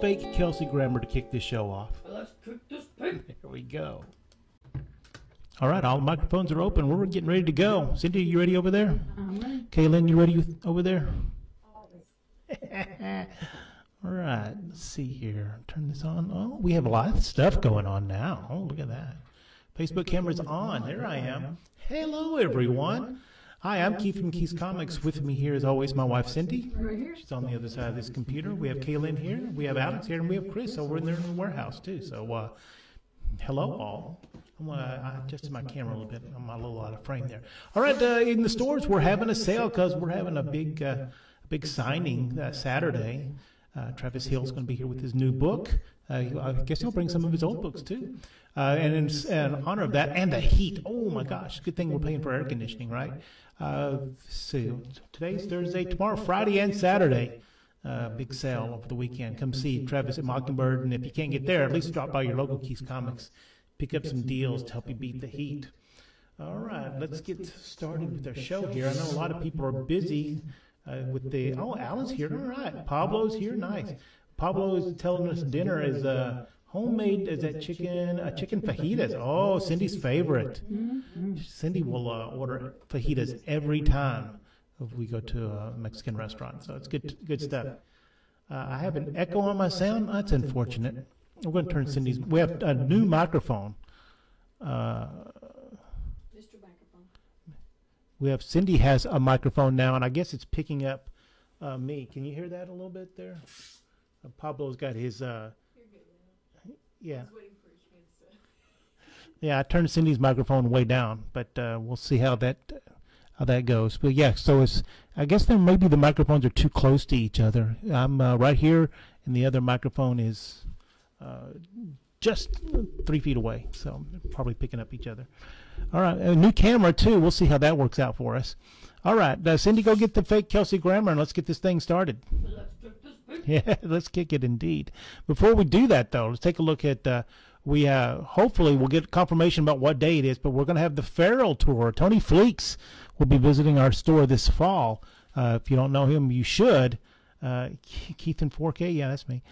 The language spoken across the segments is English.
fake Kelsey Grammer to kick this show off. Let's cook this pig. There we go. All right, all the microphones are open. We're getting ready to go. Cindy, you ready over there? Kaylin, you ready over there? All right, let's see here. Turn this on. Oh, we have a lot of stuff going on now. Oh, look at that. Facebook camera's on. There I am. Hello, everyone. Hi, I'm Keith from Keith's Comics. With me here, as always, my wife, Cindy. She's on the other side of this computer. We have Kaylin here. We have Alex here, and we have Chris over in their warehouse, too. So, hello, all. I'm going to adjust my camera a little bit. I'm a little out of frame there. All right, in the stores, we're having a sale because we're having a big signing Saturday. Travis Hill's going to be here with his new book. I guess he'll bring some of his old books, too. And in honor of that, and the heat. Oh, my gosh. Good thing we're paying for air conditioning, right? So today's Thursday, tomorrow, Friday, and Saturday. Big sale over the weekend. Come see Travis at Mockingbird. And if you can't get there, at least drop by your local Keith's Comics. Pick up some deals to help you beat the heat. All right, let's get started with our show here. I know a lot of people are busy with the... Oh, Alan's here. All right. Pablo's here. Nice. Pablo is telling us dinner is homemade, is that chicken fajitas. Oh, Cindy's favorite. Cindy will order fajitas every time if we go to a Mexican restaurant. So it's good stuff. I have an echo on my sound. That's unfortunate. We're going to turn Cindy's... We have a new microphone. Mr. Microphone. We have... Cindy has a microphone now, and I guess it's picking up me. Can you hear that a little bit there? Pablo's got his... You're good, yeah. I was waiting for a chance to... Yeah, I turned Cindy's microphone way down, but we'll see how that goes. But yeah, so it's... I guess then maybe the microphones are too close to each other. I'm right here, and the other microphone is... just 3 feet away, so probably picking up each other. All right, a new camera too. We'll see how that works out for us. All right, Cindy, go get the fake Kelsey Grammer and let's get this thing started. Let's cook this pig. Yeah, let's kick it indeed. Before we do that, though, let's take a look at. Hopefully we'll get confirmation about what day it is, but we're going to have the Feral tour. Tony Fleeks will be visiting our store this fall. If you don't know him, you should. Keith in 4K, yeah, that's me.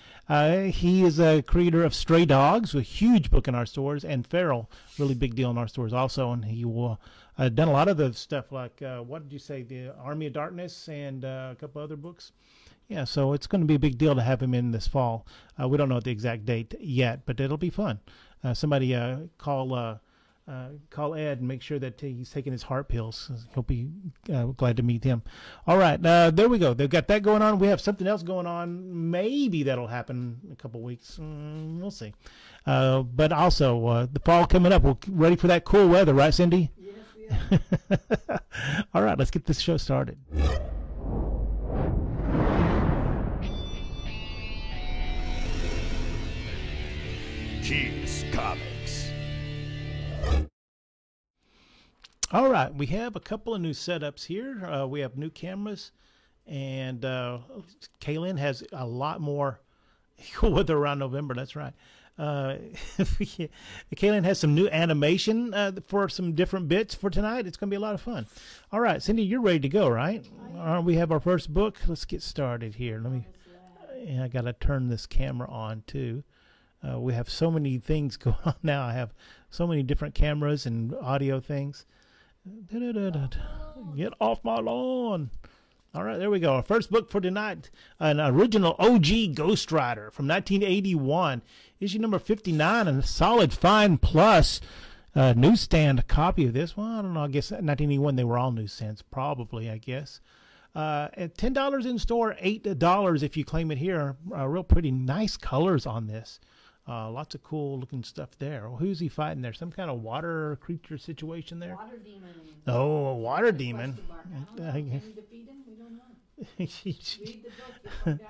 He is a creator of Stray Dogs, a huge book in our stores, and Feral, really big deal in our stores also. And he will done a lot of the stuff like what did you say, the Army of Darkness and a couple other books. Yeah, so it's going to be a big deal to have him in this fall. We don't know the exact date yet, but it'll be fun. Somebody call Ed and make sure that he's taking his heart pills. He'll be glad to meet him. All right, there we go. They've got that going on. We have something else going on. Maybe that'll happen in a couple weeks. We'll see. But also, the fall coming up. We're ready for that cool weather, right, Cindy? Yes, we are. All right, let's get this show started. Keith's Comics. All right, we have a couple of new setups here. We have new cameras, and Kaylin has a lot more cool weather around November. That's right. Kaylin has some new animation for some different bits for tonight. It's going to be a lot of fun. All right, Cindy, you're ready to go, right? We have our first book. Let's get started here. I got to turn this camera on too. We have so many things going on now. I have so many different cameras and audio things. Get off my lawn. All right, there we go. Our first book for tonight, an original OG Ghost Rider from 1981, issue number 59, and a solid fine plus newsstand copy of this. Well, I don't know. I guess 1981 they were all newsstands, probably, I guess. At $10 in store, $8 if you claim it here. Real pretty nice colors on this. Lots of cool looking stuff there. Well, who's he fighting there? Some kind of water creature situation there? Water demon. Oh, a water demon. Can we defeat him? We don't know. Read the book, you find out.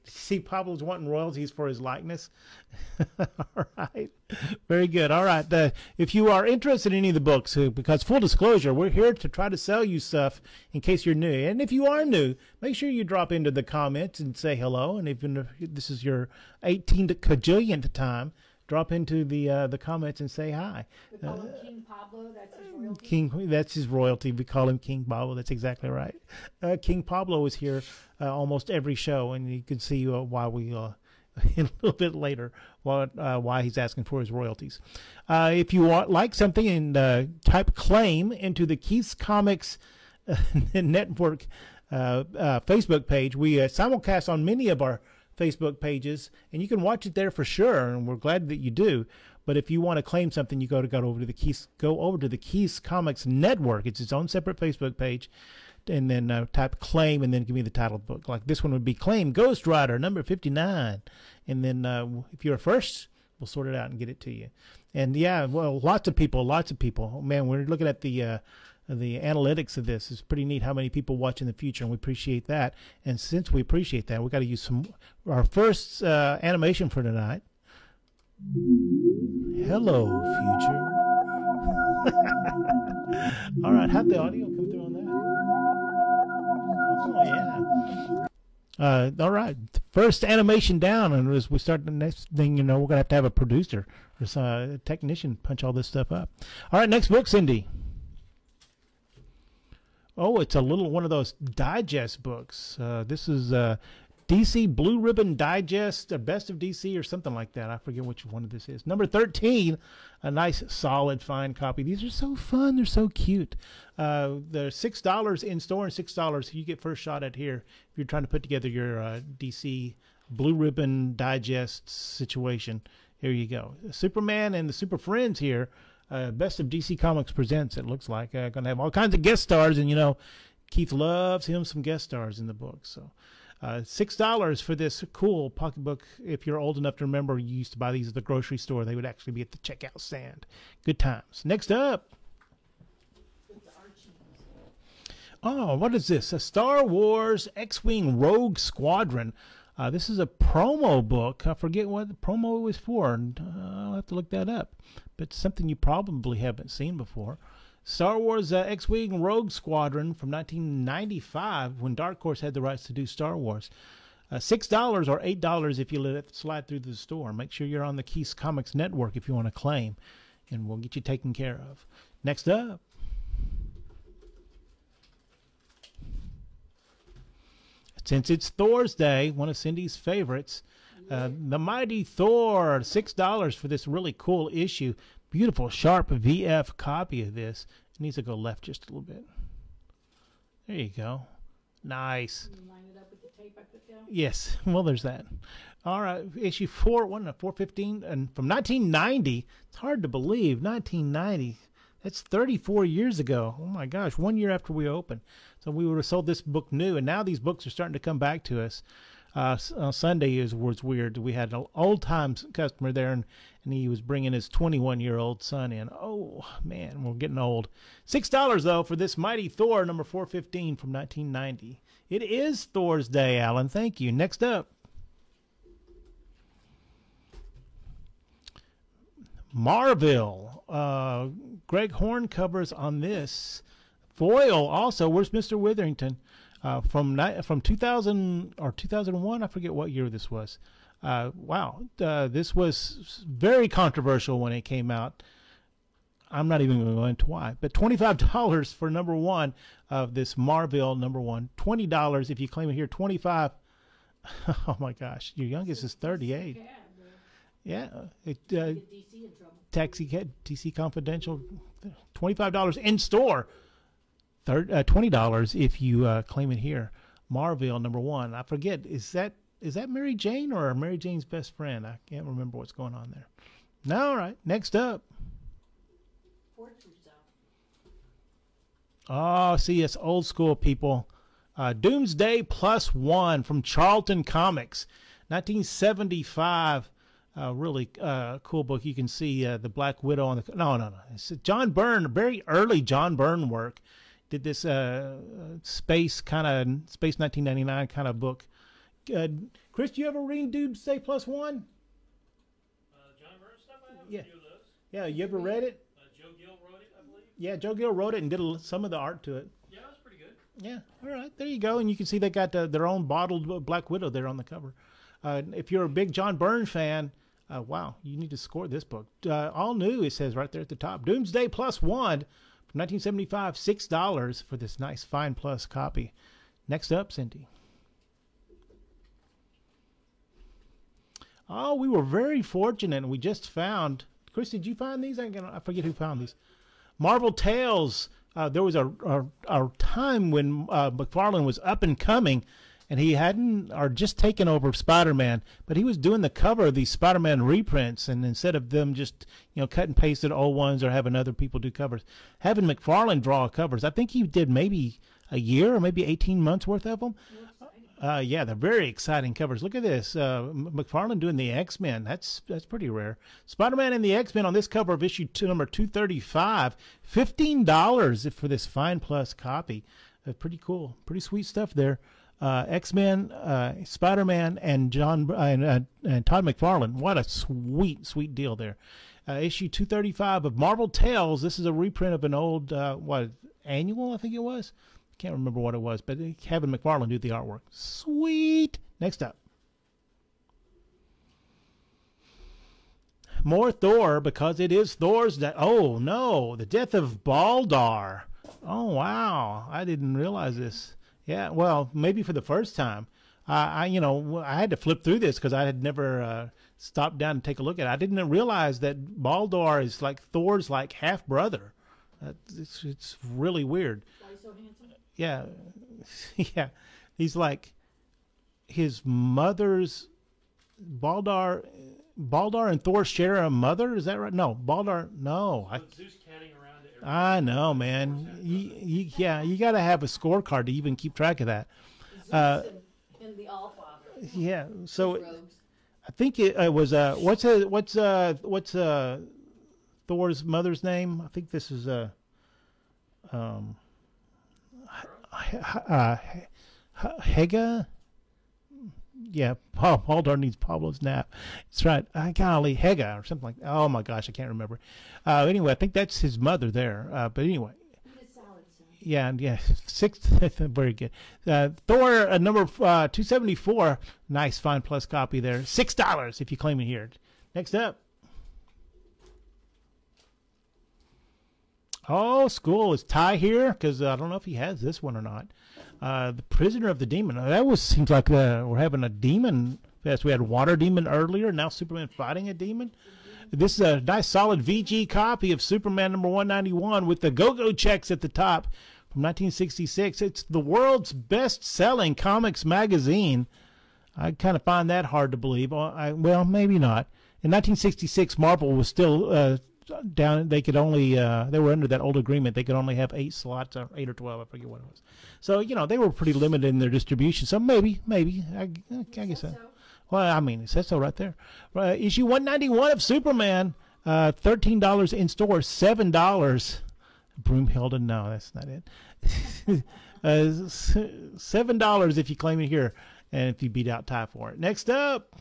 See, Pablo's wanting royalties for his likeness. All right. Very good. All right. If you are interested in any of the books, because full disclosure, we're here to try to sell you stuff in case you're new. And if you are new, make sure you drop into the comments and say hello. And if this is your 18th cajillionth time, drop into the comments and say hi. We call him King Pablo. That's his royalty. That's his royalty. We call him King Pablo. That's exactly right. King Pablo is here almost every show, and you can see why we a little bit later why he's asking for his royalties. If you like something, and type claim into the Keith's Comics Network Facebook page. We simulcast on many of our Facebook pages, and you can watch it there for sure, and we're glad that you do. But if you want to claim something, you go over to the Keith's Comics Network. It's its own separate Facebook page, and then type claim, and then give me the title of the book. Like this one would be Claim Ghost Rider number 59, and then if you're first, we'll sort it out and get it to you. And yeah, well, lots of people. Oh, man, we're looking at the analytics of this. Is pretty neat how many people watch in the future, and we appreciate that. And since we appreciate that, we got to use our first animation for tonight. Hello, future. All right, how'd the audio come through on that? Oh yeah. All right, first animation down, and as we start the next thing, we're gonna have to have a producer or a technician punch all this stuff up. All right, next book, Cindy. Oh, it's a little one of those digest books. This is DC Blue Ribbon Digest, or Best of DC, or something like that. I forget which one this is. Number 13, a nice, solid, fine copy. These are so fun. They're so cute. They're $6 in store and $6. You get first shot at here if you're trying to put together your DC Blue Ribbon Digest situation. Here you go. Superman and the Super Friends here. Best of DC Comics presents, it looks like. Going to have all kinds of guest stars, and Keith loves him some guest stars in the book. So $6 for this cool pocketbook. If you're old enough to remember, you used to buy these at the grocery store. They would actually be at the checkout stand. Good times. Next up. Oh, what is this? A Star Wars X-Wing Rogue Squadron. This is a promo book. I forget what the promo was for. I'll have to look that up. But something you probably haven't seen before. Star Wars X-Wing Rogue Squadron from 1995, when Dark Horse had the rights to do Star Wars. $6 or $8 if you let it slide through the store. Make sure you're on the Keith's Comics Network if you want to claim, and we'll get you taken care of. Next up. Since it's Thorsday, one of Cindy's favorites, The Mighty Thor, $6 for this really cool issue. Beautiful, sharp VF copy of this. It needs to go left just a little bit. There you go. Nice. Can you line it up with the tape I put down? Yes. Well, there's that. All right. Issue 415, and from 1990. It's hard to believe. 1990. That's 34 years ago. Oh, my gosh. 1 year after we opened. So we would have sold this book new, and now these books are starting to come back to us. On Sunday was weird. We had an old-time customer there, and he was bringing his 21-year-old son in. Oh, man, we're getting old. $6, though, for this Mighty Thor, number 415 from 1990. It is Thorsday, Alan. Thank you. Next up. Marvel. Greg Horn covers on this. Foil also. Where's Mr. Witherington? From 2000 or 2001, I forget what year this was. Wow, this was very controversial when it came out. I'm not even going to go into why, but $25 for number one of this Marvel number one. $20 if you claim it here. $25. Oh my gosh, your youngest is 38. Yeah, DC Confidential. $25 in store. $20 if you claim it here. Marvel number one. I forget, is that Mary Jane or Mary Jane's best friend? I can't remember what's going on there. No, all right. Next up. Oh, see, it's old school, people. Doomsday Plus One from Charlton Comics, 1975. Really cool book. You can see the Black Widow on the. No. It's John Byrne, very early John Byrne work. Did this space 1999 kind of book. Chris, do you ever read Doomsday Plus One? John Byrne stuff, I have yeah. a few of those. Yeah, you ever read it? Joe Gill wrote it, I believe. Yeah, Joe Gill wrote it and did some of the art to it. Yeah, it was pretty good. Yeah, all right, there you go. And you can see they got their own bottled Black Widow there on the cover. If you're a big John Byrne fan, Wow, you need to score this book. All new, it says right there at the top. Doomsday Plus One from 1975, $6 for this nice Fine Plus copy. Next up, Cindy. Oh, we were very fortunate, and we just found. Chris, did you find these? I forget who found these. Marvel Tales. There was a time when McFarlane was up and coming, and he hadn't or just taken over Spider-Man, but he was doing the cover of these Spider-Man reprints, and instead of them just cut and pasted old ones or having other people do covers, having McFarlane draw covers. I think he did maybe a year or maybe 18 months worth of them. Yeah, they're very exciting covers. Look at this. McFarlane doing the X-Men. That's pretty rare. Spider-Man and the X-Men on this cover of issue number 235. $15 for this Fine Plus copy. Pretty cool. Pretty sweet stuff there. X-Men, Spider-Man, and and Todd McFarlane. What a sweet deal there. Issue 235 of Marvel Tales. This is a reprint of an old, annual, I think it was. Can't remember what it was, but having McFarlane do the artwork. Sweet. Next up. More Thor, because it is Thor's death. Oh, no. The death of Baldar. Oh, wow. I didn't realize this. Yeah, well, maybe for the first time. I had to flip through this because I had never stopped down and take a look at it. I didn't realize that Baldar is like Thor's like half brother. It's really weird. Why so handsome? Yeah, yeah. He's like his mother's Baldar and Thor share a mother. Is that right? No, Baldar. No, Zeus catting around it. I know, man. You got to have a scorecard to even keep track of that. Zeus and the Allfather. Yeah. So Rogues. I think it was what's Thor's mother's name? I think this is Hega. Yeah, Baldar needs Pablo's nap. That's right. Golly, Hega or something like that. Oh my gosh, I can't remember. Anyway, I think that's his mother there. But anyway. Eat a salad, son. Yeah. Sixth, very good. Thor number 274. Nice Fine Plus copy there. $6 if you claim it here. Next up. Oh, school. Is Ty here? Because I don't know if he has this one or not. The Prisoner of the Demon. That seems like we're having a demon fest. We had Water Demon earlier. Now Superman fighting a demon. This is a nice solid VG copy of Superman number 191 with the go-go checks at the top from 1966. It's the world's best-selling comics magazine. I kind of find that hard to believe. Well, maybe not. In 1966, Marvel was still down. They could only they were under that old agreement. They could only have 8 slots, or 8 or 12. I forget what it was. So they were pretty limited in their distribution. So maybe I guess so. Well, I mean, it says so right there. Issue 191 of Superman, $13 in store, $7. Broomhilda, no, that's not it. $7 if you claim it here, and if you beat out Ty for it. Next up.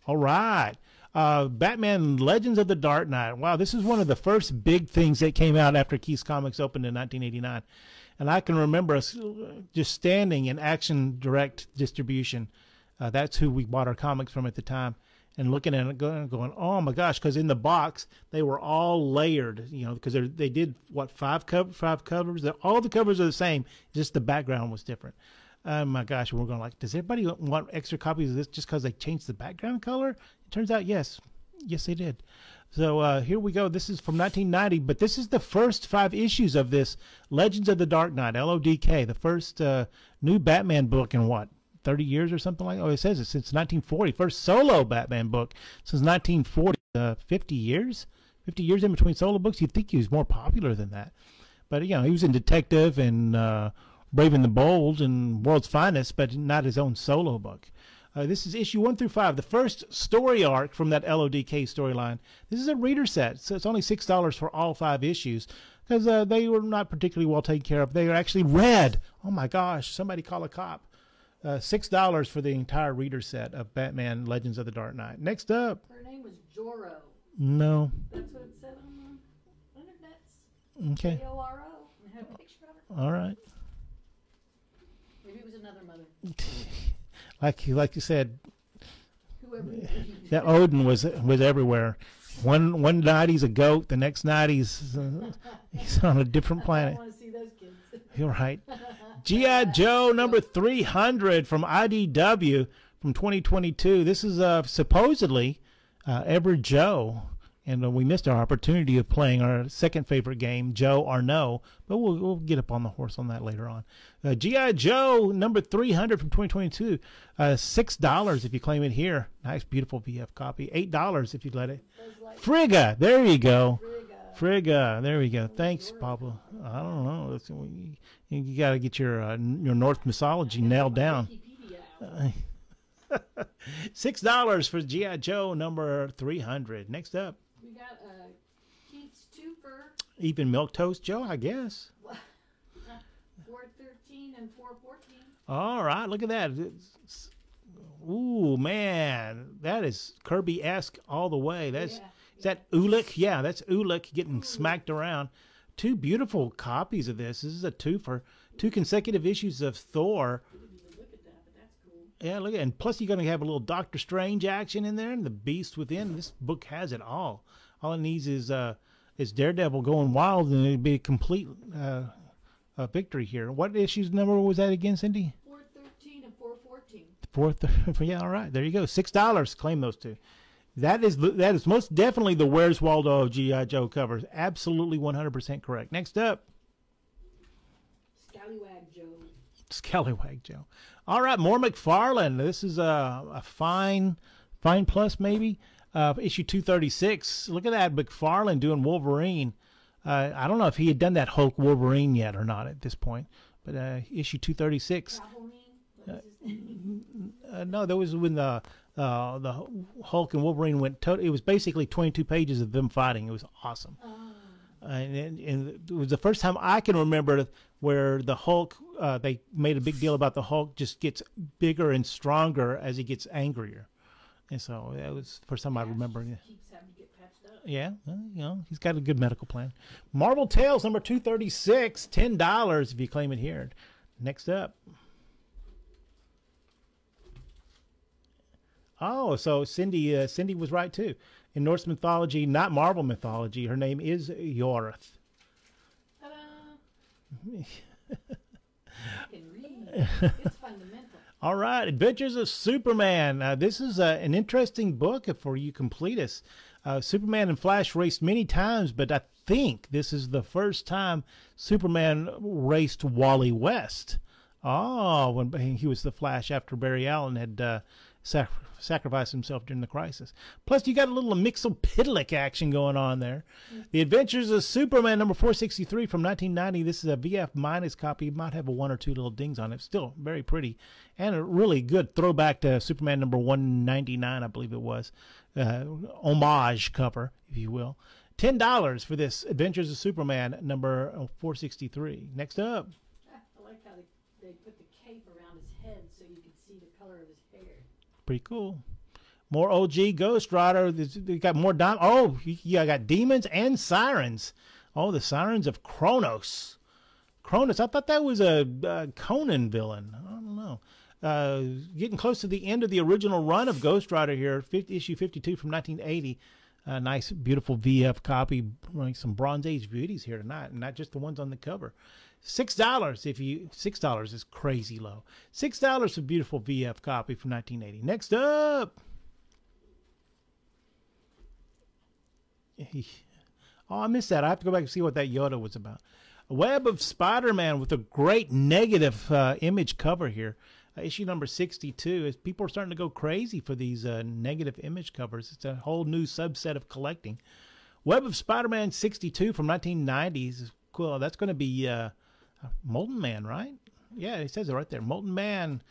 All right. Batman Legends of the Dark Knight. Wow, this is one of the first big things that came out after Keith's Comics opened in 1989. And I can remember us just standing in Action Direct distribution. That's who we bought our comics from at the time. And looking at it going, oh my gosh, because in the box, they were all layered, because they did, 5 covers? All the covers are the same, just the background was different. Oh my gosh, we're going like, does everybody want extra copies of this just because they changed the background color? It turns out, yes. Yes, they did. So here we go. This is from 1990, but this is the first 5 issues of this Legends of the Dark Knight, LODK, the first new Batman book in 30 years or something like that? Oh, it says it since 1940. First solo Batman book since 1940. 50 years? 50 years in between solo books? You'd think he was more popular than that. But, he was in Detective and Brave and the Bold and World's Finest, but not his own solo book. This is issue 1 through 5, the first story arc from that LODK storyline. This is a reader set, so it's only $6 for all 5 issues because they were not particularly well taken care of. They are actually read. Oh my gosh, somebody call a cop. $6 for the entire reader set of Batman Legends of the Dark Knight. Next up. Her name was Joro. No. That's what it said on the internet. Okay. Joro. And had a picture of her. All right. Maybe it was another mother. like you said, Whoever. that Odin was everywhere. One night he's a goat, the next night he's on a different I planet. don't want to see those kids. You're right. G.I. Joe number 300 from IDW from 2022. This is supposedly Ever Joe, and we missed our opportunity of playing our second favorite game, Joe or No, but we'll get up on the horse on that later on. G.I. Joe number 300 from 2022. $6 if you claim it here. Nice, beautiful VF copy. $8 if you let it. Frigga, there you go. Frigga, there we go. Thanks, Pablo. I don't know. You got to get your Norse mythology nailed down. $6 for G.I. Joe number 300. Next up. We got Keith's twofer. Even Milquetoast Joe, I guess. 413 and 414. All right, look at that. Ooh, man, that is Kirby-esque all the way. Is that Ulik? Yeah, that's Ulik getting smacked around. Two beautiful copies of this. This is a twofer. 2 consecutive issues of Thor. Look at that, but that's cool. Yeah, look at it. And plus you're going to have a little Doctor Strange action in there and the Beast within. This book has it all. All it needs is Daredevil going wild, and it'd be a complete victory here. What issues number was that again, Cindy? 413 and 414. Yeah, all right. There you go. $6. Claim those two. That is most definitely the Where's Waldo of G.I. Joe covers. Absolutely 100% correct. Next up. Scallywag Joe. All right, more McFarlane. This is a fine plus maybe. Issue 236. Look at that, McFarlane doing Wolverine. I don't know if he had done that Hulk Wolverine yet or not at this point, but issue 236. No, that was when the Hulk and Wolverine went. It was basically 22 pages of them fighting. It was awesome. And it was the first time I can remember where the Hulk, they made a big deal about the Hulk just gets bigger and stronger as he gets angrier. And so that was the first time I remember. Keeps having to get patched up. Yeah, he's got a good medical plan. Marvel Tales number 236, $10 if you claim it here. Next up. Oh, so Cindy was right too. In Norse mythology, not Marvel mythology, her name is Yorith. Ta-da! I can read. It's fundamental. All right, Adventures of Superman. This is an interesting book for you completists. Superman and Flash raced many times, but I think this is the first time Superman raced Wally West. Oh, when he was the Flash after Barry Allen had sacrificed himself during the crisis. Plus, you got a little Mixopitlic action going on there. The Adventures of Superman number 463 from 1990. This is a VF minus copy. It might have a 1 or 2 little dings on it. Still very pretty. And a really good throwback to Superman number 199, I believe it was. Homage cover, if you will. $10 for this Adventures of Superman number 463. Next up. I like how they put the cape around his head so you can see the color of his hair. Pretty cool. More OG Ghost Rider. You got more I got demons and sirens. Oh, the sirens of Kronos. I thought that was a Conan villain. I don't know. Getting close to the end of the original run of Ghost Rider here. Issue 52 from 1980. Nice, beautiful VF copy. Running some Bronze Age beauties here tonight, and not just the ones on the cover. $6 $6 is crazy low. $6 for beautiful VF copy from 1980. Next up. Oh, I missed that. I have to go back and see what that Yoda was about. A Web of Spider-Man with a great negative image cover here. Issue number 62. As people are starting to go crazy for these negative image covers. It's a whole new subset of collecting. Web of Spider-Man 62 from 1990s. Cool. That's going to be Molten Man, right? Yeah, it says it right there. Molten Man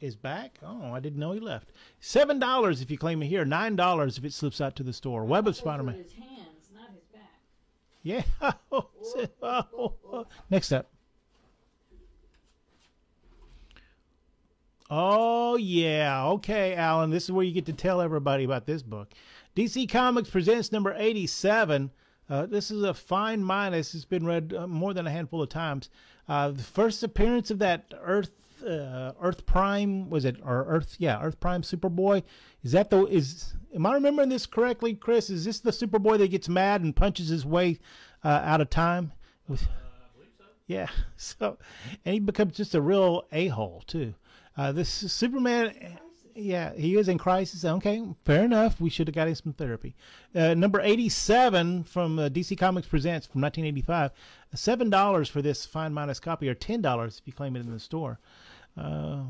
is back. Oh, I didn't know he left. $7 if you claim it here. $9 if it slips out to the store. Web of Spider-Man. His hands, not his back. Yeah. Next up. Oh, yeah. Okay, Alan. This is where you get to tell everybody about this book. DC Comics presents number 87. This is a fine minus. It's been read more than a handful of times. The first appearance of that Earth Earth Prime, was it, or Earth? Yeah, Earth Prime Superboy. Am I remembering this correctly, Chris? Is this the Superboy that gets mad and punches his way out of time? I believe so. Yeah. So, and he becomes just a real a-hole too. This Superman. Yeah, he is in crisis. Okay, fair enough. We should have got him some therapy. Number 87 from DC Comics Presents from 1985. $7 for this fine minus copy, or $10 if you claim it in the store. Oh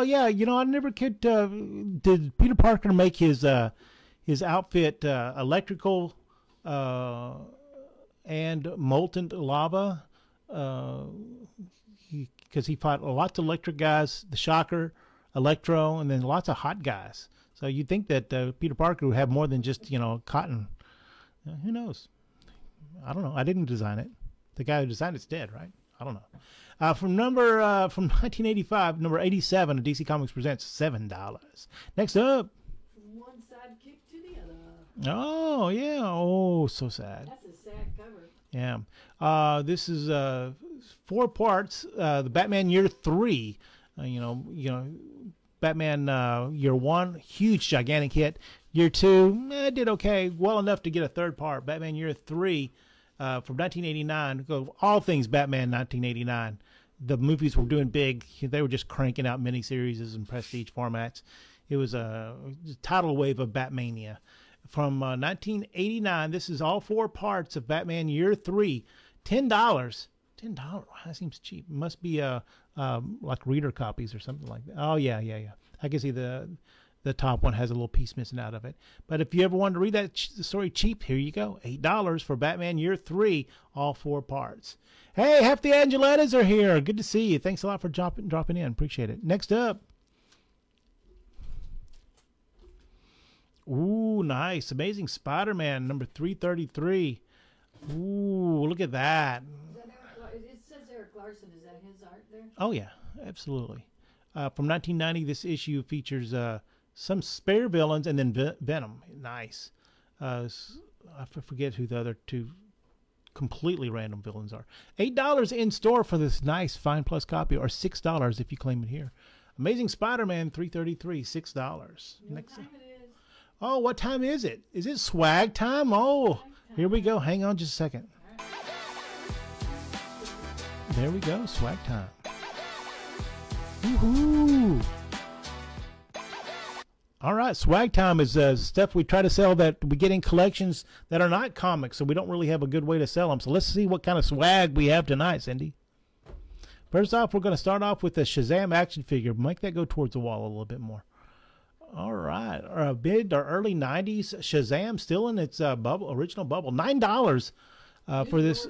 yeah, I never could. Did Peter Parker make his outfit electrical and molten lava? Because he fought lots of electric guys, the Shocker, Electro, and then lots of hot guys. So you'd think that Peter Parker would have more than just, cotton. Who knows? I don't know. I didn't design it. The guy who designed it's dead, right? I don't know. From 1985, number 87 of DC Comics Presents, $7. Next up. From one side kick to the other. Oh, yeah. Oh, so sad. That's a sad cover. Yeah. This is 4 parts. The Batman Year 3. Batman Year 1, huge, gigantic hit. Year 2, did okay, well enough to get a 3rd part. Batman Year 3 from 1989. All things Batman 1989. The movies were doing big. They were just cranking out miniseries and prestige formats. It was a tidal wave of Batmania. From 1989, this is all 4 parts of Batman Year 3. $10. $10. Wow, that seems cheap. It must be like reader copies or something like that. Oh yeah. I can see the top one has a little piece missing out of it. But if you ever wanted to read that story cheap, here you go. $8 for Batman Year 3, all 4 parts. Hey, half the Angelettas are here. Good to see you. Thanks a lot for dropping in. Appreciate it. Next up. Ooh, nice. Amazing Spider-Man, number 333. Ooh, look at that. It says Eric Larson. Is that his art there? Oh, yeah, absolutely. From 1990, this issue features some spare villains and then Venom. Nice. I forget who the other 2 completely random villains are. $8 in store for this nice Fine Plus copy, or $6 if you claim it here. Amazing Spider-Man 333, $6. Next. Time it is. Oh, what time is it? Is it swag time? Oh, here we go. Hang on just a second. There we go. Swag time. Woohoo! All right, swag time is stuff we try to sell that we get in collections that are not comics, so we don't really have a good way to sell them. So let's see what kind of swag we have tonight, Cindy. First off, we're going to start off with the Shazam action figure. Make that go towards the wall a little bit more. All right, our early 90s Shazam, still in its original bubble. $9 for this.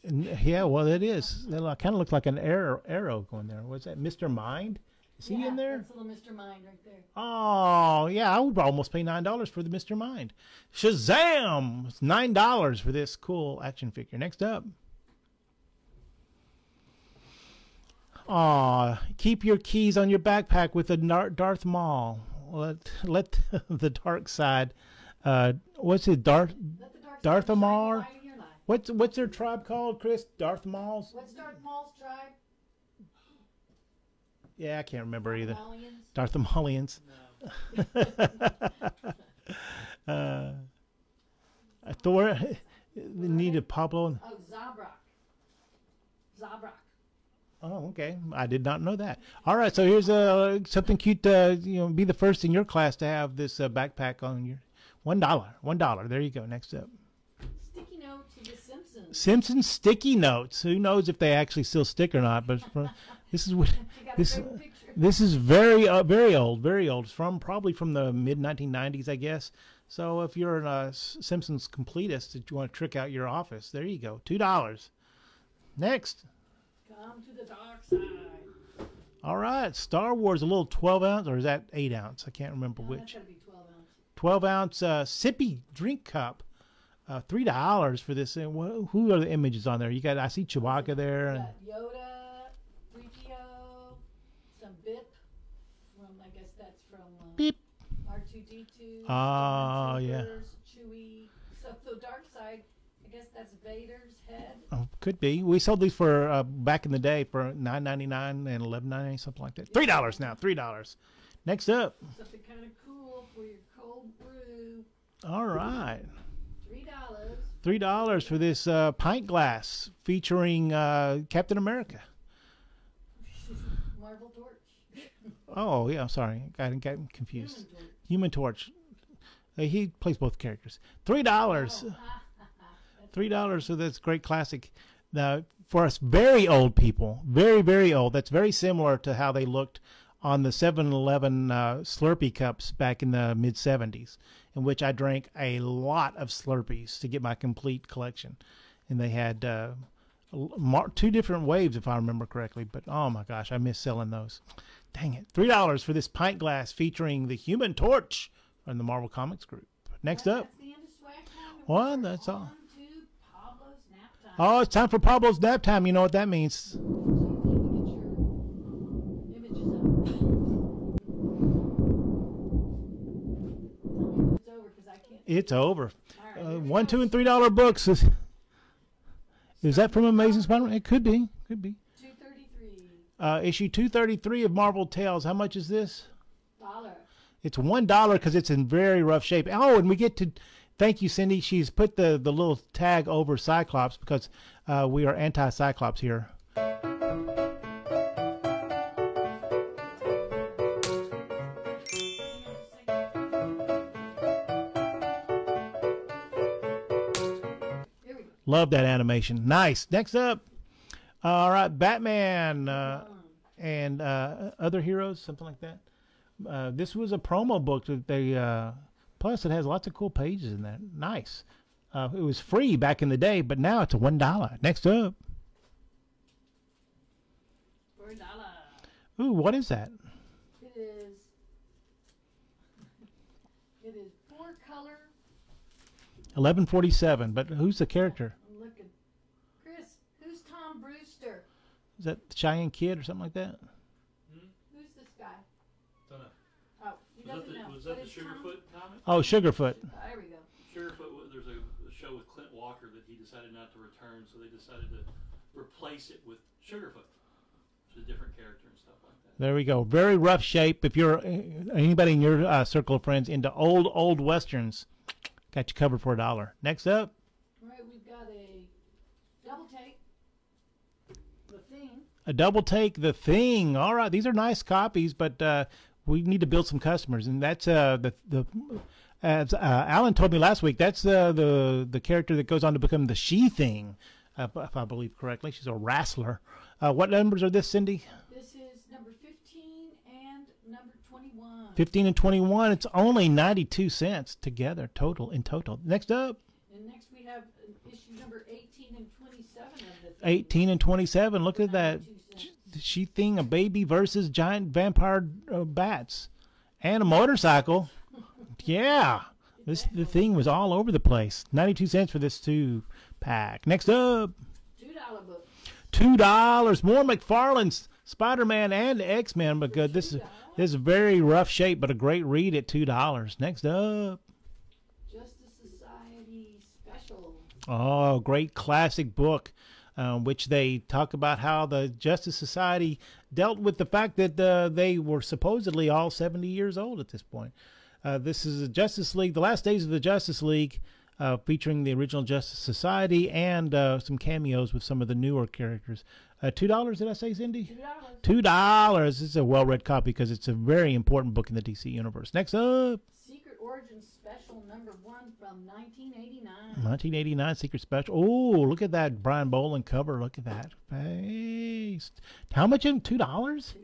Yeah, well, it is. It kind of looks like an arrow going there. What's that, Mr. Mind? Is he in there? That's a little Mr. Mind right there. Oh, yeah, I would almost pay $9 for the Mr. Mind. Shazam! It's $9 for this cool action figure. Next up. Aw, keep your keys on your backpack with a Darth Maul. Let the dark side. What's it, Darth Maul? What's their tribe called, Chris? Darth Mauls? What's Darth Maul's tribe? Yeah, I can't remember either. Darth Darth No. Thor needed Pablo. Oh, Zabrak. Oh, okay. I did not know that. All right, so here's something cute. Be the first in your class to have this backpack on your $1. $1. There you go. Next up. Sticky note to the Simpsons. Simpsons sticky notes. Who knows if they actually still stick or not? But this is what this is very old. It's probably from the mid 1990s, I guess. So if you're a Simpsons completist that you want to trick out your office, there you go. $2. Next. Come to the dark side. All right, Star Wars, a little 12 ounce, or is that 8 ounce? I can't remember which. That's gotta be 12 ounce sippy drink cup. $3 for this. Who are the images on there? I see Chewbacca there. You got Yoda, 3PO, some Bip. I guess that's from Beep. R2D2. Oh, yeah. Chewie. So the dark side I guess that's Vader's head. Oh, could be. We sold these for back in the day for $9.99 and $11.99, something like that. $3 now. $3. Next up. Something kind of cool for your cold brew. All right. $3. $3 for this pint glass featuring Captain America. Marvel Torch. Oh yeah, I'm sorry, got confused. Human Torch. He plays both characters. $3. $3 for this great classic. Now, for us very old people, very, very old, that's very similar to how they looked on the 7-Eleven Slurpee cups back in the mid-'70s, in which I drank a lot of Slurpees to get my complete collection. And they had 2 different waves, if I remember correctly. But, oh, my gosh, I miss selling those. Dang it. $3 for this pint glass featuring the Human Torch from the Marvel Comics group. Next up. That's the end of swag time. Well, that's all. On to Pablo's nap time. Oh, it's time for Pablo's nap time. You know what that means. So you need to get your images up. Tell me when it's over, because I can't. It's over. All right, here we $1, go. $2, and $3 books. Is that from Amazing Spider-Man? It could be. Could be. 233. Issue 233 of Marvel Tales. How much is this? $1. It's $1 because it's in very rough shape. Oh, and we get to thank you, Cindy. She's put the little tag over Cyclops because we are anti-Cyclops here. Here we go. Love that animation. Nice. Next up. All right, Batman and other heroes, something like that. This was a promo book that they plus it has lots of cool pages in that. Nice. It was free back in the day, but now it's $1. Next up. For $1. Ooh, what is that? It is 4-color. 1147. But who's the character? I'm looking. Chris, who's Tom Brewster? Is that Cheyenne Kid or something like that? Who's this guy? Don't know. Oh, he doesn't know. Was But that the it's Tom- Sugarfoot comic? Oh, Sugarfoot. There we go. Sugarfoot, there's a show with Clint Walker that he decided not to return, so they decided to replace it with Sugarfoot, which is a different character and stuff like that. There we go. Very rough shape. If you're anybody in your circle of friends into old westerns, got you covered for $1. Next up. All right, we've got a double take. The Thing. A double take, The Thing. All right, these are nice copies, but we need to build some customers, and that's as Alan told me last week. That's the character that goes on to become the She-Thing, if I believe correctly. She's a wrestler. What numbers are this, Cindy? This is number 15 and number 21. 15 and 21. It's only 92 cents together in total. Next up. And next we have issue number 18 and 27 of the Thing. 18 and 27. Look at that. 92 cents. She-Thing, a baby versus giant vampire bats. And a motorcycle. Yeah. The Thing was all over the place. 92 cents for this 2-pack. Next up. $2 book. $2. More McFarlane's Spider-Man and X-Men, but good. This is very rough shape, but a great read at $2. Next up. Justice Society Special. Oh, great classic book, which they talk about how the Justice Society dealt with the fact that they were supposedly all 70 years old at this point. This is a Justice League, the last days of the Justice League, featuring the original Justice Society and some cameos with some of the newer characters. $2, did I say, Cindy? $2. $2. This is a well-read copy because it's a very important book in the DC universe. Next up. Secret Origins Special number 1 from 1989. 1989 Secret Special. Oh, look at that Brian Boland cover. Look at that face. How much in $2? $2.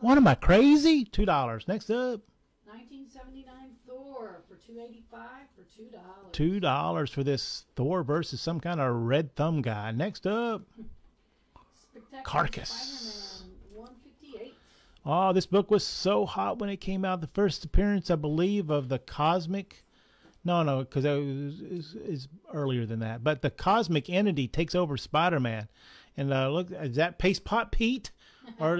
What am I, crazy? $2. Next up. 1979 Thor for $2.85 for $2. $2 for this Thor versus some kind of red thumb guy. Next up. Spectacular Carcass. Spider-Man 158. Oh, this book was so hot when it came out. The first appearance, I believe, of the Cosmic. No, because it is earlier than that. But the Cosmic Entity takes over Spider-Man. And look, is that Paste Pot Pete? Or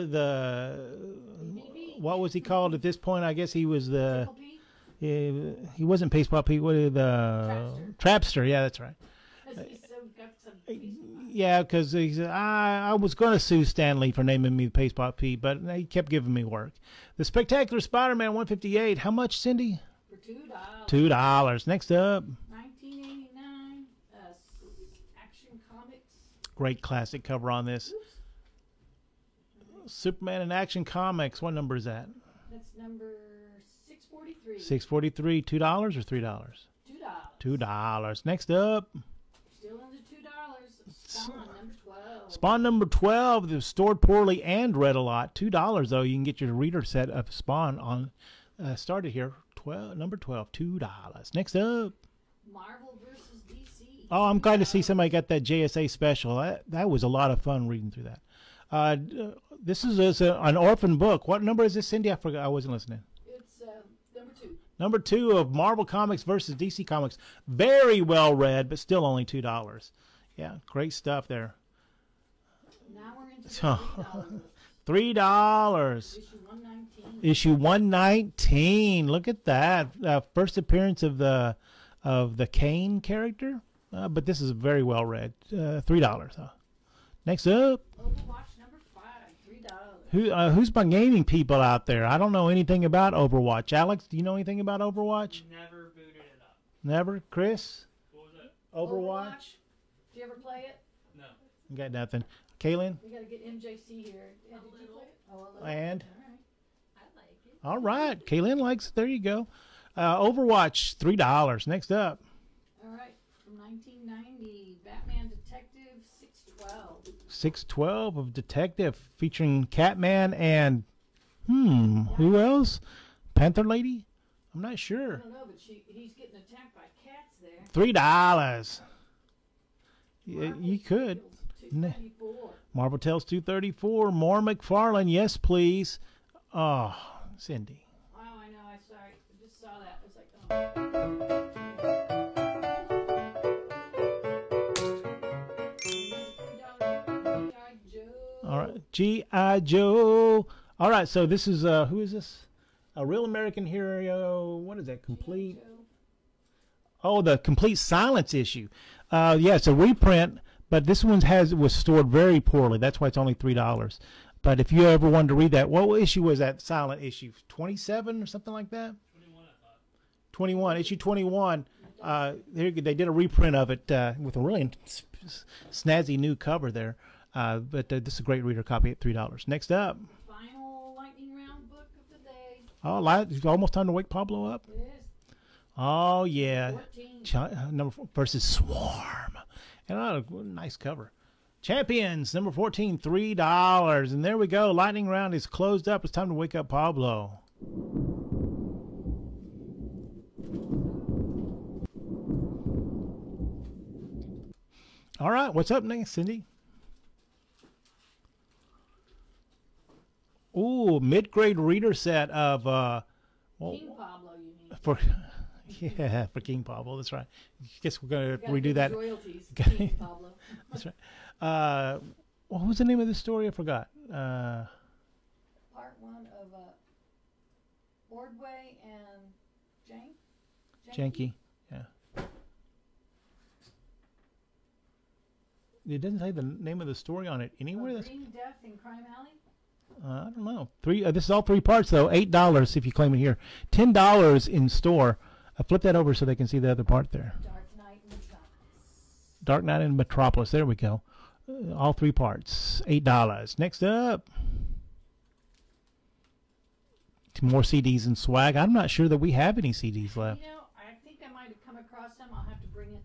what was he called at this point? I guess he was the... He wasn't Paste Pot Pete. What is the... Trapster. Yeah, that's right. As he said Yeah, because he said, I was going to sue Stan Lee for naming me the Paste Pot Pete, but he kept giving me work. The Spectacular Spider-Man 158. How much, Cindy? For $2. $2. Next up. 1989. Action Comics. Great classic cover on this. Oops. Superman in Action Comics. What number is that? That's number 643. 643. $2 or $3? $2. $2. Next up. Still under $2. Spawn number 12. Spawn number 12. It was stored poorly and read a lot. $2 though. You can get your reader set of Spawn on. Started here. Number 12. $2. Next up. Marvel versus DC. Oh, I'm glad to see somebody got that JSA special. That was a lot of fun reading through that. This is an orphan book. What number is this, Cindy? I forgot. I wasn't listening. It's number 2. Number 2 of Marvel Comics versus DC Comics. Very well read, but still only $2. Yeah, great stuff there. Now we're into $3. $3. Issue 119. Issue 119. Look at that. First appearance of the Kane character. But this is very well read. $3. Next up. Overwatch number 5. $3. Who's my gaming people out there? I don't know anything about Overwatch. Alex, do you know anything about Overwatch? Never booted it up. Never? Chris? What was that? Overwatch? Did you ever play it? No. You got nothing. Kaylin? We got to get MJC here. Yeah, did you play it? Oh, a little. And? All right. I like it. All right. Kaylin likes it. There you go. Overwatch, $3. Next up. All right. From 1990, Batman Detective 612. 612 of Detective featuring Catman and, who else? Panther Lady? I'm not I sure. don't know, but he's getting attacked by cats there. $3. Yeah, Marvel you could. Tales, 294. Marvel Tales 234. More McFarlane. Yes, please. Oh, Cindy. Oh, I know. I just saw that. It's like, All right. G.I. Joe. All right. So this is, who is this? A Real American Hero. What is that? Complete. Oh, the Complete Silence issue. Yeah, it's a reprint, but this one was stored very poorly. That's why it's only $3. But if you ever wanted to read that, what issue was that silent issue? 27 or something like that? 21, I thought. 21, issue 21. They did a reprint of it with a really snazzy new cover there. But this is a great reader copy at $3. Next up. Final lightning round book of the day. Oh, it's almost time to wake Pablo up. It is. Oh, yeah. 14. Number 4 versus Swarm. And a nice cover. Champions, number 14, $3. And there we go. Lightning round is closed up. It's time to wake up Pablo. All right. What's up next, Cindy? Ooh, mid-grade reader set of... King Pablo, you mean. For King Pablo, that's right. I guess we're going to Gotta redo give that. Royalties, King Pablo. That's right. What was the name of the story? I forgot. Part 1 of Ordway and Janky. Yeah. It doesn't say the name of the story on it anywhere. That's, Green Death in Crime Alley. I don't know. This is all 3 parts though. $8 if you claim it here. $10 in store. Flip that over so they can see the other part there. Dark Knight Metropolis. Dark Knight in Metropolis. There we go. All 3 parts. $8. Next up. More CDs and swag. I'm not sure that we have any CDs left. You know, I think I might have come across them. I'll have to bring it.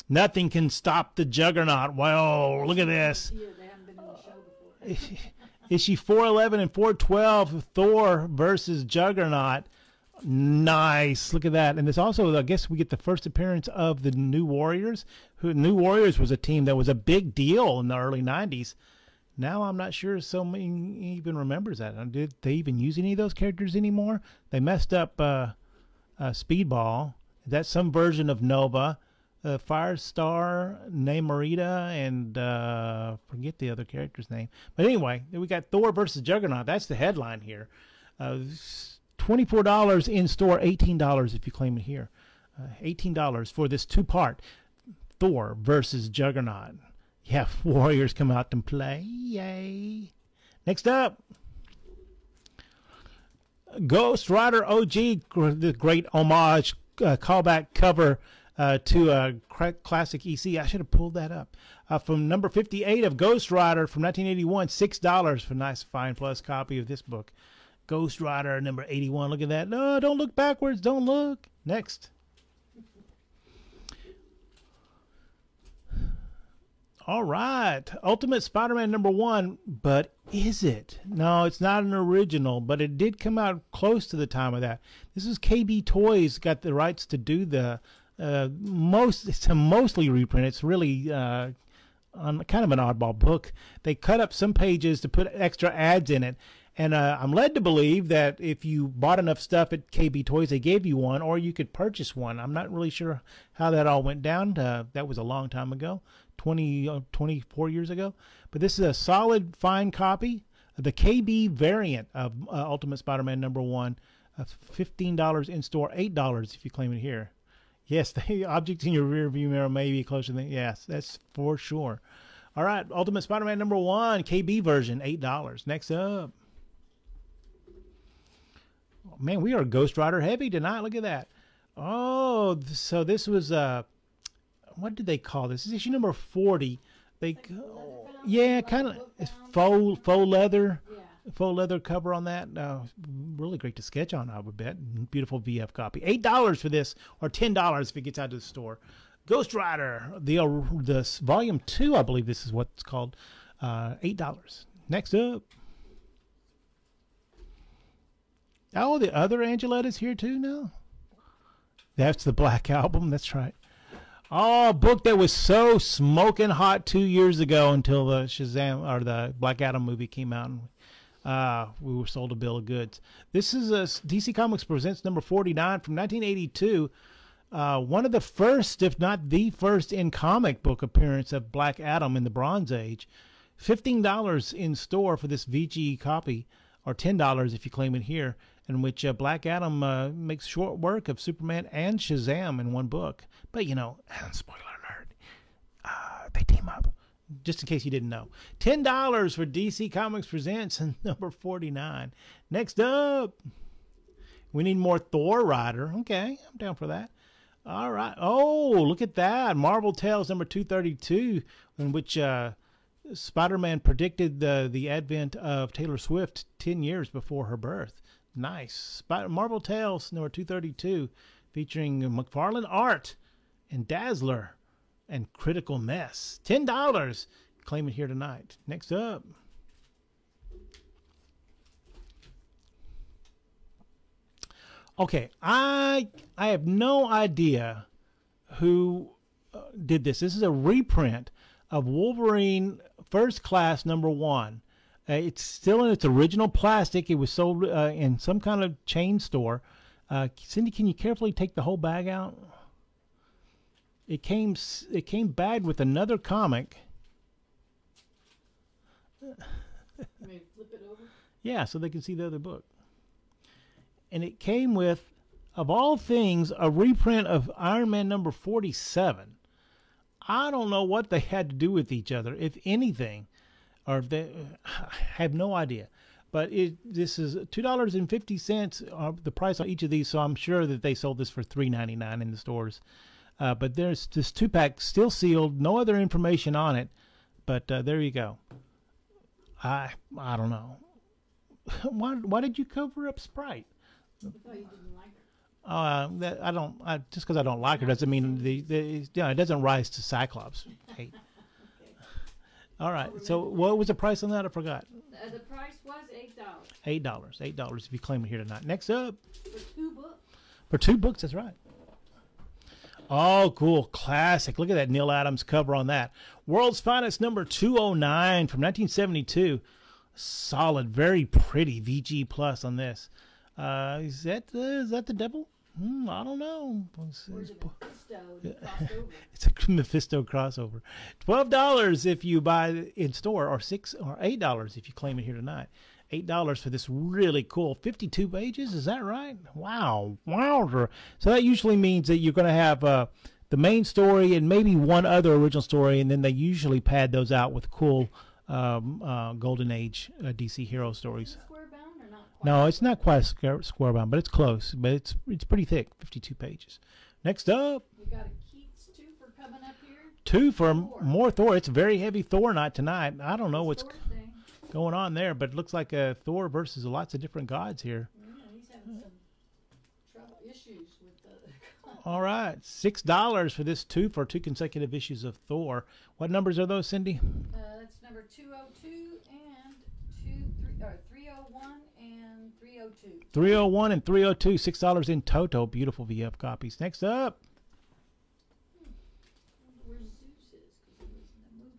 Nothing can stop the Juggernaut. Whoa, look at this. They haven't been in the show before. Issue 411 and 412, Thor versus Juggernaut. Nice. Look at that. And this also, I guess we get the first appearance of the New Warriors. New Warriors was a team that was a big deal in the early 90s. Now I'm not sure so many even remembers that. Did they even use any of those characters anymore? They messed up Speedball. That's some version of Nova. Firestar, Namorita, and forget the other character's name. But anyway, we got Thor versus Juggernaut. That's the headline here. $24 in store, $18 if you claim it here. $18 for this 2-part. Thor versus Juggernaut. Yeah, warriors come out and play. Yay. Next up, Ghost Rider OG, the great homage callback cover to a classic EC. I should have pulled that up. From number 58 of Ghost Rider from 1981, $6 for a nice fine plus copy of this book. Ghost Rider number 81. Look at that. No, don't look backwards. Don't look. Next. All right. Ultimate Spider-Man number 1. But is it? No, it's not an original, but it did come out close to the time of that. This is KB Toys got the rights to do the it's a mostly reprint. It's really on kind of an oddball book. They cut up some pages to put extra ads in it. And I'm led to believe that if you bought enough stuff at KB Toys, they gave you one, or you could purchase one. I'm not really sure how that all went down. That was a long time ago, 24 years ago. But this is a solid, fine copy of the KB variant of Ultimate Spider-Man number 1. $15 in store, $8 if you claim it here. Yes, the objects in your rear view mirror may be closer than, yes, that's for sure. All right, Ultimate Spider-Man number 1, KB version, $8. Next up. Man, we are Ghost Rider heavy tonight. Look at that. Oh, so this was what did they call this? This is issue number 40. They, yeah, kind of faux leather, faux leather cover on that. Really great to sketch on, I would bet. Beautiful VF copy. $8 for this, or $10 if it gets out to the store. Ghost Rider, the volume 2, I believe this is what it's called. $8. Next up. Oh, the other Angeletta's here too now? That's the Black Album. That's right. Oh, a book that was so smoking hot 2 years ago until the Shazam or the Black Adam movie came out. And, we were sold a bill of goods. This is a DC Comics Presents number 49 from 1982. One of the first, if not the first, in comic book appearance of Black Adam in the Bronze Age. $15 in store for this VG copy, or $10 if you claim it here, in which Black Adam makes short work of Superman and Shazam in one book. But, you know, spoiler alert, they team up, just in case you didn't know. $10 for DC Comics Presents and number 49. Next up, we need more Thor Rider. Okay, I'm down for that. All right. Oh, look at that. Marvel Tales number 232, in which Spider-Man predicted the advent of Taylor Swift 10 years before her birth. Nice. Marvel Tales number 232, featuring McFarlane art and Dazzler and Critical Mess. $10. Claim it here tonight. Next up. Okay, I have no idea who did this. This is a reprint of Wolverine First Class number 1. It's still in its original plastic. It was sold in some kind of chain store. Cindy, can you carefully take the whole bag out? It came bagged with another comic. Maybe flip it over. Yeah, so they can see the other book. And it came with, of all things, a reprint of Iron Man number 47. I don't know what they had to do with each other, if anything. Or if they, I have no idea. But this is $2.50, the price on each of these, so I'm sure that they sold this for $3.99 in the stores. But there's this 2-pack still sealed, no other information on it. But there you go. I don't know. Why did you cover up Sprite? I thought you didn't like her. Just because I don't like her doesn't mean it doesn't rise to Cyclops hate. All right. So what was the price on that? I forgot. The price was $8. $8 if you claim it here tonight. Next up. For 2 books. For 2 books, that's right. Oh, cool. Classic. Look at that Neil Adams cover on that. World's Finest number 209 from 1972. Solid, very pretty VG plus on this. Is that the devil? I don't know. It's a Mephisto crossover. $12 if you buy in store, or $8 if you claim it here tonight. $8 for this really cool 52 pages. Is that right? Wow, wowzer! So that usually means that you're going to have the main story and maybe one other original story, and then they usually pad those out with cool Golden Age DC hero stories. Square bound or not quite? No, it's not quite square bound, but it's close. But it's pretty thick, 52 pages. Next up, We got a Keats twofer coming up here. 2 for Thor. more Thor. It's a very heavy Thor night tonight. I don't know what's Thorsday. going on there, but it looks like Thor versus lots of different gods here. Yeah, he's having some trouble issues with the. All right, $6 for this 2 for 2 consecutive issues of Thor. What numbers are those, Cindy? That's number 202 and 301 and 302. 301 and 302, $6 in total. Beautiful VF copies. Next up, Where Zeus is, because he was in the movie.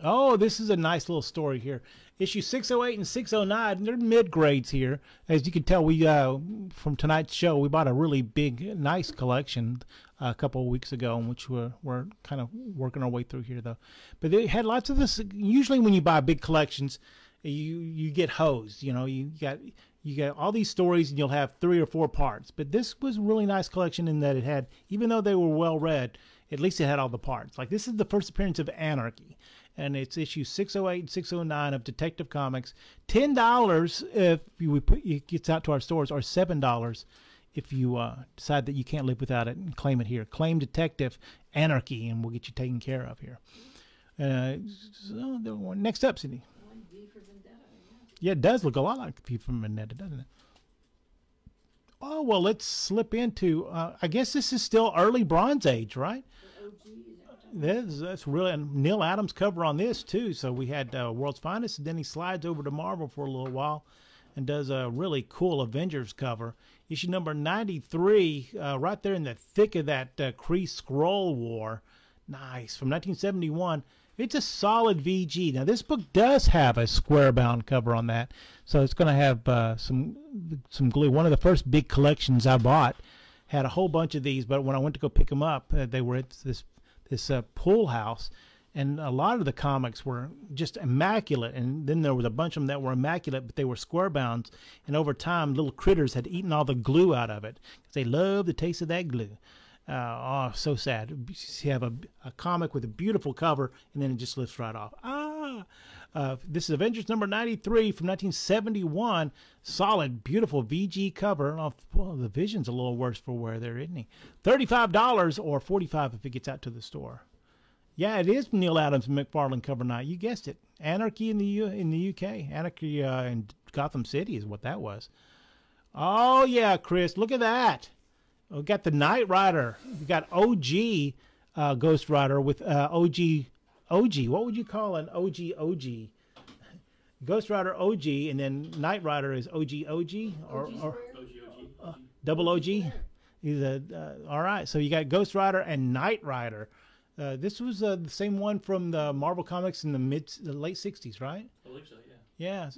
oh, this is a nice little story here. Issue 608 and 609, they're mid-grades here. As you can tell, we from tonight's show, we bought a really big, nice collection a couple of weeks ago, in which we're kind of working our way through here, though. But they had lots of this. Usually when you buy big collections, you get hosed. You know, you got all these stories, and you'll have 3 or 4 parts. But this was a really nice collection in that it had, even though they were well-read, at least it had all the parts. Like, this is the first appearance of Anarchy. And it's issue 608 and 609 of Detective Comics. $10 if it gets out to our stores, or $7 if you decide that you can't live without it and claim it here. Claim Detective Anarchy, and we'll get you taken care of here. So next up, Cindy. One V for Vendetta, yeah. Yeah, it does look a lot like V from Vendetta, doesn't it? Oh, well, let's slip into, I guess this is still early Bronze Age, right? The OG is that. That's really, and Neil Adams cover on this too. So we had World's Finest, and then he slides over to Marvel for a little while and does a really cool Avengers cover. Issue number 93, right there in the thick of that Kree Skrull War. Nice, from 1971. It's a solid VG. Now this book does have a square bound cover on that, so it's going to have some glue. One of the first big collections I bought had a whole bunch of these, but when I went to go pick them up, they were at this pool house, and a lot of the comics were just immaculate, and then there was a bunch of them that were immaculate, but they were square bounds, and over time little critters had eaten all the glue out of it because they love the taste of that glue. Oh, so sad. You have a comic with a beautiful cover, and then it just lifts right off. This is Avengers number 93 from 1971. Solid, beautiful VG cover. Well, the vision's a little worse for wear there, isn't he? $35 or $45 if it gets out to the store. Yeah, it is Neil Adams and McFarlane cover night. You guessed it. Anarchy in the UK. Anarchy in Gotham City is what that was. Oh, yeah, Chris, look at that. We got the Knight Rider. We got OG Ghost Rider with OG. What would you call an OG? Ghost Rider OG, and then Knight Rider is OG or double OG. He's all right. So you got Ghost Rider and Knight Rider. This was the same one from the Marvel Comics in the late '60s, right? I believe so, yeah. Yeah,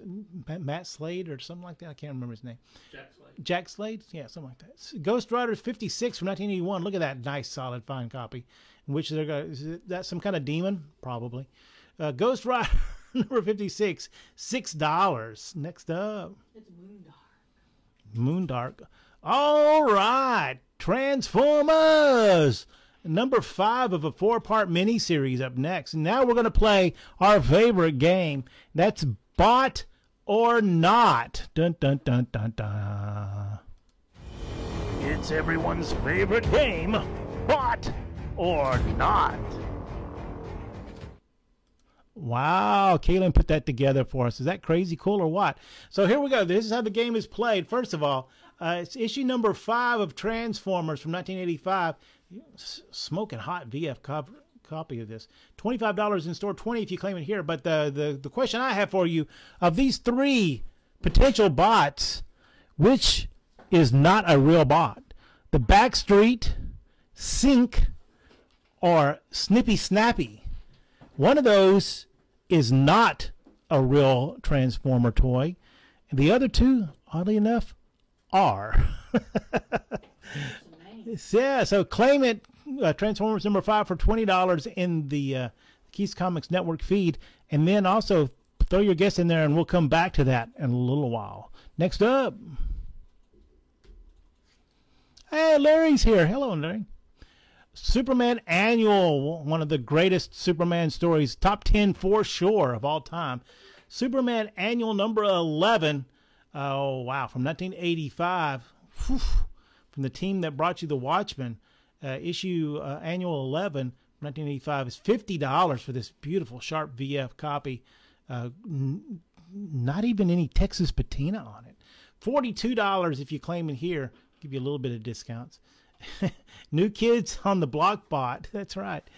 Matt Slade or something like that. I can't remember his name. Jack Slade. Jack Slade? Yeah, something like that. Ghost Rider 56 from 1981. Look at that nice, solid, fine copy. In which is that some kind of demon? Probably. Ghost Rider number 56, $6. Next up. It's Moondark. Moondark. All right. Transformers. Number 5 of a 4-part miniseries up next. And now we're going to play our favorite game. That's Bought or Not. Dun, dun, dun, dun, dun. It's everyone's favorite game. Bought or Not. Wow, Kaylin put that together for us. Is that crazy cool or what? So here we go. This is how the game is played. First of all, it's issue number 5 of Transformers from 1985. Smoking hot VF copy of this. $25 in store, $20 if you claim it here. But the question I have for you, of these 3 potential bots, which is not a real bot? The Backstreet, Sync, or Snippy Snappy? One of those is not a real Transformer toy. And the other 2, oddly enough, are. Yeah, so claim it, Transformers number 5 for $20 in the Keys Comics Network feed. And then also throw your guess in there, and we'll come back to that in a little while. Next up. Hey, Larry's here. Hello, Larry. Superman Annual, one of the greatest Superman stories, top 10 for sure of all time. Superman Annual number 11. Oh, wow, from 1985. Whew, from the team that brought you The Watchmen. Issue Annual 11, 1985, is $50 for this beautiful, sharp VF copy. Not even any Texas patina on it. $42 if you claim it here. Give you a little bit of discounts. New Kids on the Block bot. That's right.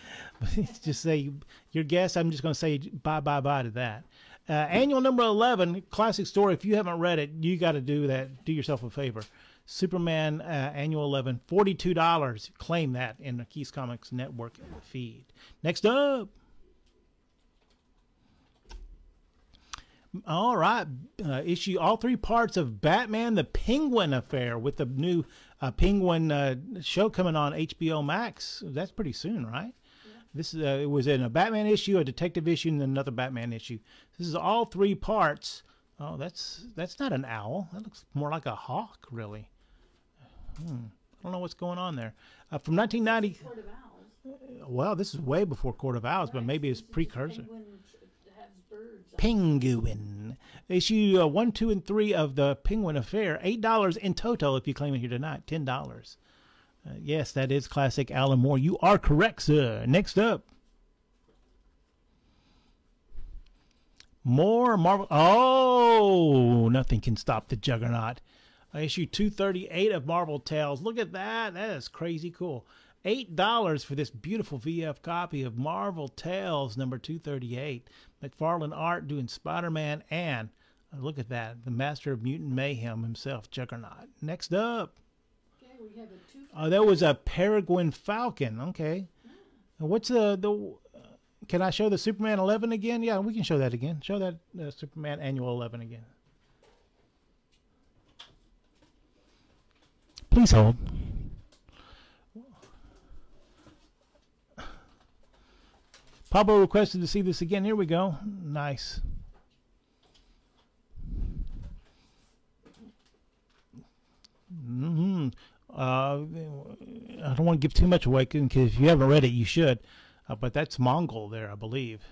Just say your guess. I'm just going to say bye to that. Annual number 11, classic story. If you haven't read it, you got to do that. Do yourself a favor. Superman Annual 11, $42. Claim that in the Keys Comics Network feed. Next up. All right. Issue all 3 parts of Batman the Penguin Affair with the new Penguin show coming on HBO Max. That's pretty soon, right? Yeah. This is it was in a Batman issue, a detective issue, and another Batman issue. This is all 3 parts. Oh, that's not an owl. That looks more like a hawk, really. I don't know what's going on there. From 1990. Court of Owls. Well, this is way before Court of Owls, but maybe it's precursor. Birds. Penguin. Issue 1, 2, and 3 of the Penguin Affair. $8 in total if you claim it here tonight. $10. Yes, that is classic Alan Moore. You are correct, sir. Next up. More Marvel. Oh, nothing can stop the Juggernaut. Issue 238 of Marvel Tales. Look at that. That is crazy cool. $8 for this beautiful VF copy of Marvel Tales number 238. McFarlane art doing Spider-Man and look at that, the master of mutant mayhem himself, Juggernaut. Next up. Okay, we have a 2. Oh, that was a Peregrine Falcon. Okay. What's the can I show the Superman 11 again? Yeah, we can show that again. Show that Superman Annual 11 again. Please hold. Pablo requested to see this again. Here we go. Nice. I don't want to give too much away because if you haven't read it, you should. But that's Mongol there, I believe.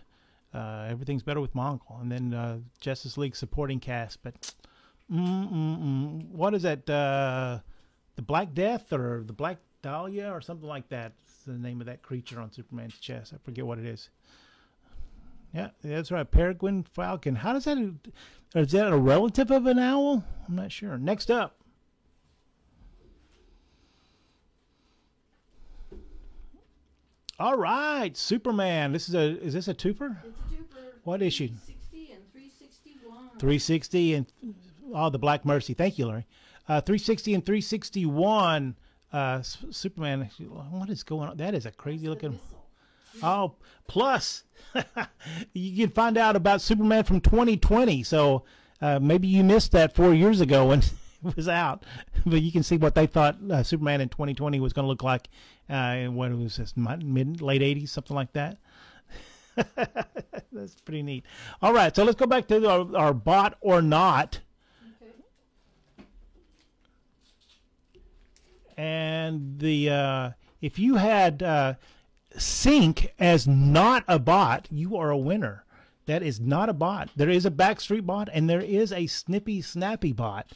Everything's better with Mongol. And then Justice League supporting cast. But what is that? The Black Death or the Black Dahlia or something like that. It's the name of that creature on Superman's chest. I forget what it is. Yeah, that's right. Peregrine Falcon. How does that? Is that a relative of an owl? I'm not sure. Next up. All right, Superman. Is this a twofer? It's a twofer. What issue? 360 and 361. 360 and the Black Mercy. Thank you, Larry. 360 and 361. Superman. What is going on? That is a crazy looking. Oh, plus you can find out about Superman from 2020. So maybe you missed that 4 years ago when it was out, but you can see what they thought Superman in 2020 was going to look like. What was this, late 80s, something like that. That's pretty neat. All right, so let's go back to our bot or not. Okay. And the if you had Sync as not a bot, you are a winner. That is not a bot. There is a Backstreet bot and there is a Snippy Snappy bot.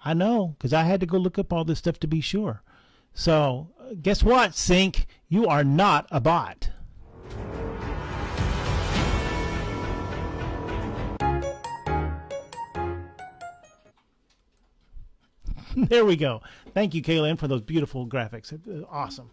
I know, because I had to go look up all this stuff to be sure. So guess what, Sync? You are not a bot. There we go. Thank you, Kaylin, for those beautiful graphics. Awesome.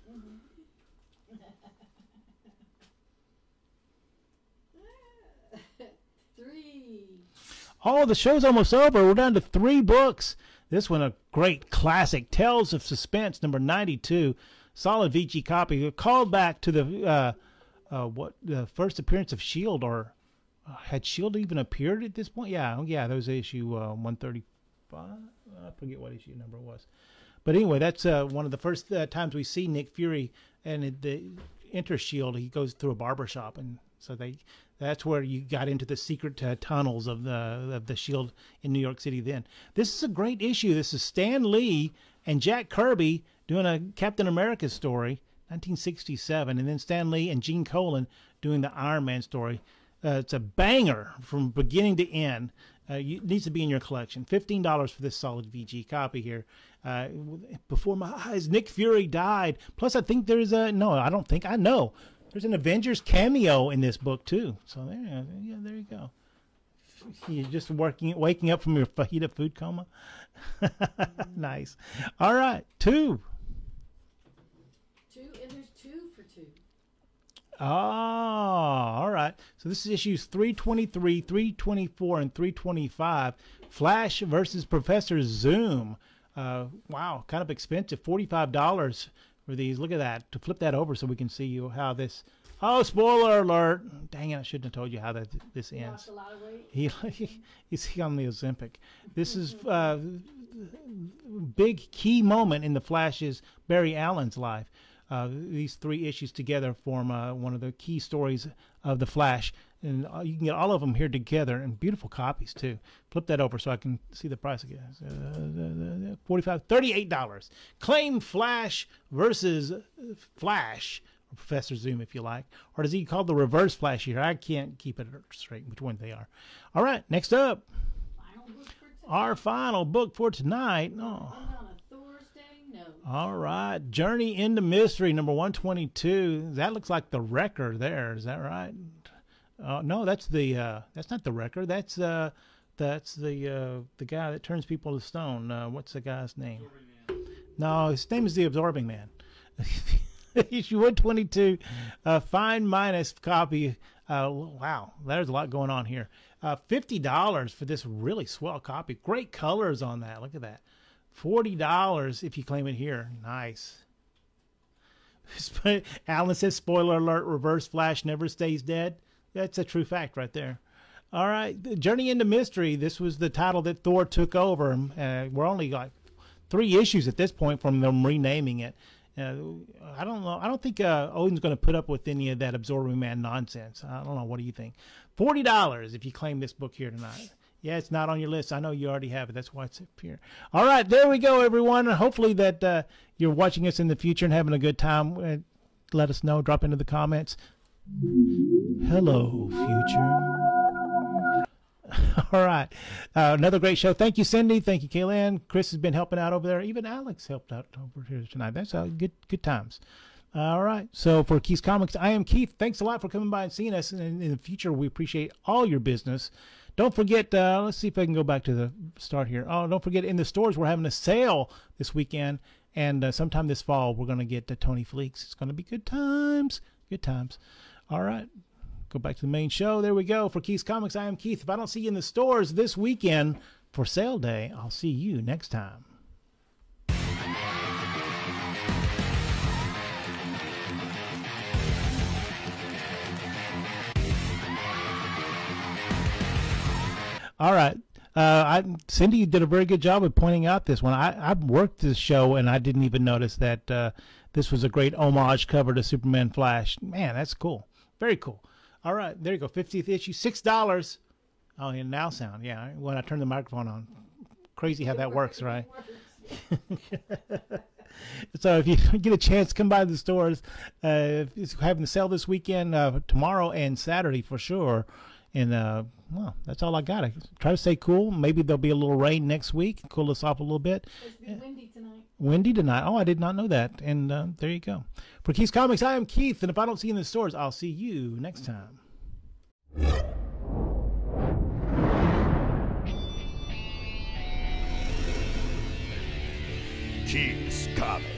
Oh, the show's almost over. We're down to 3 books. This one, a great classic, Tales of Suspense, number 92. Solid VG copy. Called back to the first appearance of S.H.I.E.L.D. or had S.H.I.E.L.D. even appeared at this point? Yeah, that was issue 135. I forget what issue number it was. But anyway, that's one of the first times we see Nick Fury and enter S.H.I.E.L.D. He goes through a barbershop, and so that's where you got into the secret tunnels of the S.H.I.E.L.D. in New York City then. This is a great issue. This is Stan Lee and Jack Kirby doing a Captain America story. 1967, and then Stan Lee and Gene Colan doing the Iron Man story. It's a banger from beginning to end. It needs to be in your collection. $15 for this solid VG copy here. Before my eyes, Nick Fury died. Plus, I think there's a I don't think I know. There's an Avengers cameo in this book too. So there you go. You're just waking up from your fajita food coma. Nice. All right, 2. 2, and there's 2 for 2. Oh, all right. So this is issues 323, 324, and 325. Flash versus Professor Zoom. Wow, kind of expensive. $45 for these. Look at that. To flip that over so we can see how this. Oh, spoiler alert! Dang it! I shouldn't have told you how this You ends. lost a lot of weight. He's on the Ozempic. This is big key moment in the Flash's Barry Allen's life. These 3 issues together form one of the key stories of the Flash, and you can get all of them here together in beautiful copies too. Flip that over so I can see the price again. $38. Claim Flash versus Flash, or Professor Zoom if you like, or does he call the Reverse Flash here? I can't keep it straight which one they are. All right, next up, Final book for tonight. our final book for tonight. Oh. On a Thorsday note. All right, Journey into Mystery, number 122. That looks like the Wrecker there. Is that right? No, that's not the Wrecker. That's the guy that turns people to stone. What's the guy's name? No, his name is the Absorbing Man. Issue 122, fine minus copy. Wow, there's a lot going on here. $50 for this really swell copy. Great colors on that. Look at that. $40 if you claim it here. Nice. Alan says, spoiler alert, Reverse Flash never stays dead. That's a true fact right there. All right, Journey into Mystery. This was the title that Thor took over. We're only like 3 issues at this point from them renaming it. I don't know. I don't think Odin's going to put up with any of that Absorbing Man nonsense. I don't know. What do you think? $40 if you claim this book here tonight. Yeah, it's not on your list. I know you already have it. That's why it's up here. All right, there we go, everyone. Hopefully that you're watching us in the future and having a good time. Let us know. Drop into the comments. Hello, future. All right. Another great show. Thank you, Cindy. Thank you, Kaylin. Chris has been helping out over there. Even Alex helped out over here tonight. That's good times. All right. So for Keith's Comics, I am Keith. Thanks a lot for coming by and seeing us. And in the future, we appreciate all your business. Don't forget, let's see if I can go back to the start here. Oh, don't forget, in the stores, we're having a sale this weekend. And sometime this fall, we're going to get Tony Fleeks. It's going to be good times. Good times. All right. Go back to the main show. There we go. For Keith's Comics, I am Keith. If I don't see you in the stores this weekend for sale day, I'll see you next time. All right. Cindy did a very good job of pointing out this one. I worked this show, and I didn't even notice that this was a great homage cover to Superman Flash. Man, that's cool. Very cool. All right, there you go. 50th issue, $6. Oh, and now sound. Yeah, when I turn the microphone on. Crazy how that works, right? So if you get a chance, come by the stores. It's having the sale this weekend, tomorrow and Saturday for sure. And, well, that's all I got. I try to stay cool. Maybe there'll be a little rain next week. Cool us off a little bit. It's supposed to be windy tonight. Windy tonight. Oh, I did not know that. And there you go. For Keith's Comics, I am Keith. And if I don't see you in the stores, I'll see you next time. Keys Comics.